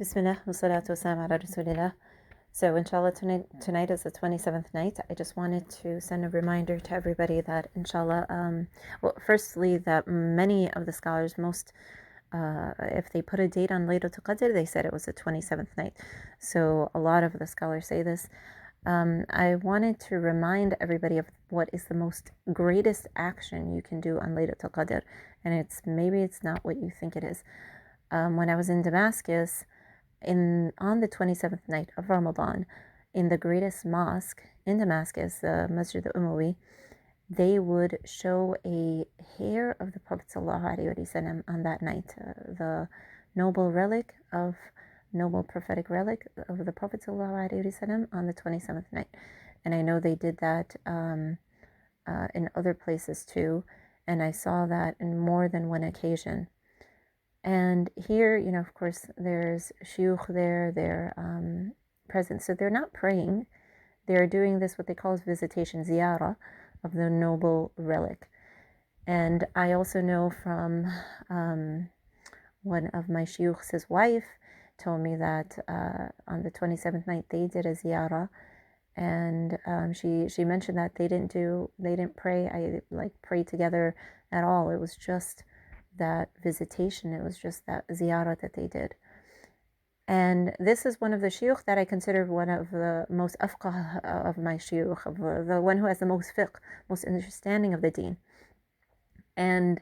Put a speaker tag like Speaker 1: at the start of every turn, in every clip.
Speaker 1: Bismillah, wassalatu wassalam ala rasulillah. So inshallah tonight is the 27th night. I just wanted to send a reminder to everybody that inshallah, well, firstly, that many of the scholars, if they put a date on Laylatul Qadr, they said it was the 27th night. So a lot of the scholars say this. I wanted to remind everybody of what is the most greatest action you can do on Laylatul Qadr, and maybe it's not what you think it is. When I was in Damascus, on the 27th night of Ramadan, in the greatest mosque in Damascus, the Masjid al-Umawi, they would show a hair of the Prophet ﷺ on that night, the noble prophetic relic of the Prophet ﷺ on the 27th night. And I know they did that in other places too, and I saw that in more than one occasion. And here, of course, there's shuyukh there, they're present. So they're not praying. They're doing this, what they call visitation, ziyarah, of the noble relic. And I also know from one of my shuyukhs, his wife, told me that on the 27th night they did a ziyarah, and she mentioned that they didn't pray, pray together at all. It was just that visitation, it was just that ziyarah that they did. And this is one of the shuyukh that I consider one of the most afqah of my shuyukh, of the one who has the most fiqh, most understanding of the deen. And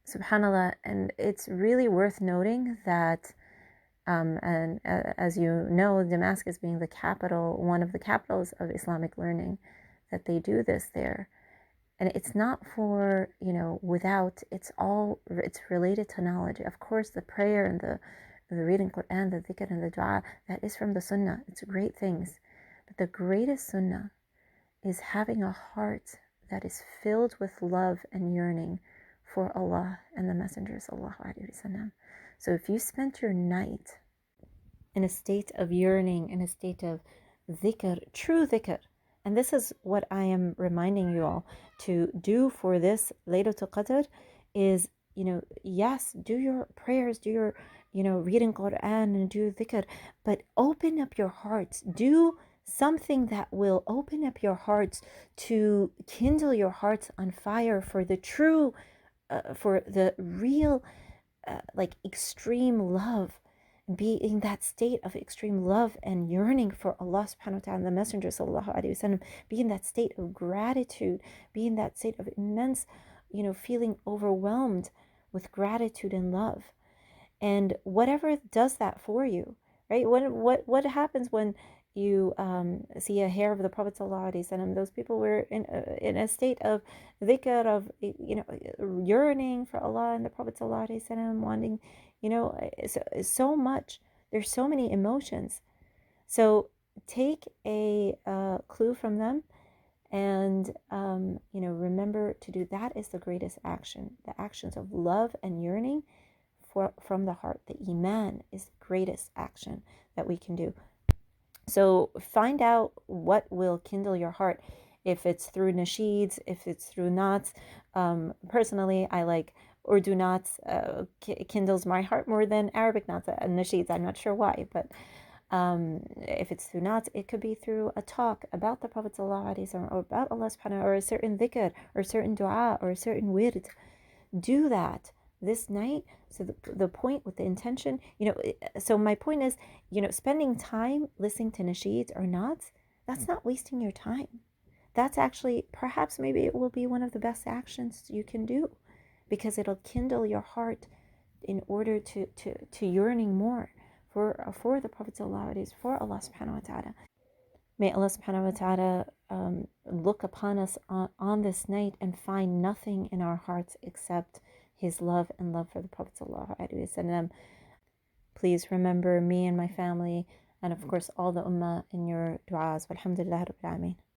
Speaker 1: subhanallah, and it's really worth noting that as you know, Damascus being the capital, one of the capitals of Islamic learning, that they do this there. And it's not for, it's related to knowledge. Of course, the prayer and the reading Quran, the dhikr and the dua, that is from the Sunnah. It's great things. But the greatest Sunnah is having a heart that is filled with love and yearning for Allah and the Messenger sallallahu alaihi wasallam. So if you spent your night in a state of yearning, in a state of dhikr, true dhikr, and this is what I am reminding you all to do for this Laylatul Qadr is, yes, do your prayers, do your, reading Quran and do dhikr, but open up your hearts. Do something that will open up your hearts, to kindle your hearts on fire for the true, for the real, extreme love. Be in that state of extreme love and yearning for Allah subhanahu wa ta'ala and the Messenger sallallahu alaihi wasallam. Be in that state of gratitude. Be in that state of immense, feeling overwhelmed with gratitude and love. And whatever does that for you, right? What happens when you see a hair of the Prophet sallallahu alaihi wasallam? Those people were in a state of dhikr, of yearning for Allah and the Prophet sallallahu alaihi wasallam, wanting, so much. There's so many emotions. So take a clue from them, and remember to do that. Is the greatest action. The actions of love and yearning from the heart. The iman is the greatest action that we can do. So find out what will kindle your heart. If it's through nasheeds, if it's through naats. Personally, I like Urdu naats, kindles my heart more than Arabic naats and nasheeds. I'm not sure why, but if it's through naats, it could be through a talk about the Prophet ﷺ, or about Allah subhanahu, or a certain dhikr, or a certain dua, or a certain wird. Do that this night. So the point with the intention, so my point is, spending time listening to nasheeds or naats, that's not wasting your time. That's actually, perhaps maybe it will be one of the best actions you can do, because it'll kindle your heart in order to yearning more for the Prophet ﷺ, for Allah subhanahu wa ta'ala. May Allah subhanahu wa ta'ala look upon us on this night and find nothing in our hearts except His love and love for the Prophet ﷺ. Please remember me and my family, and of course all the ummah, in your du'as. Walhamdulillah Rabbil Alameen.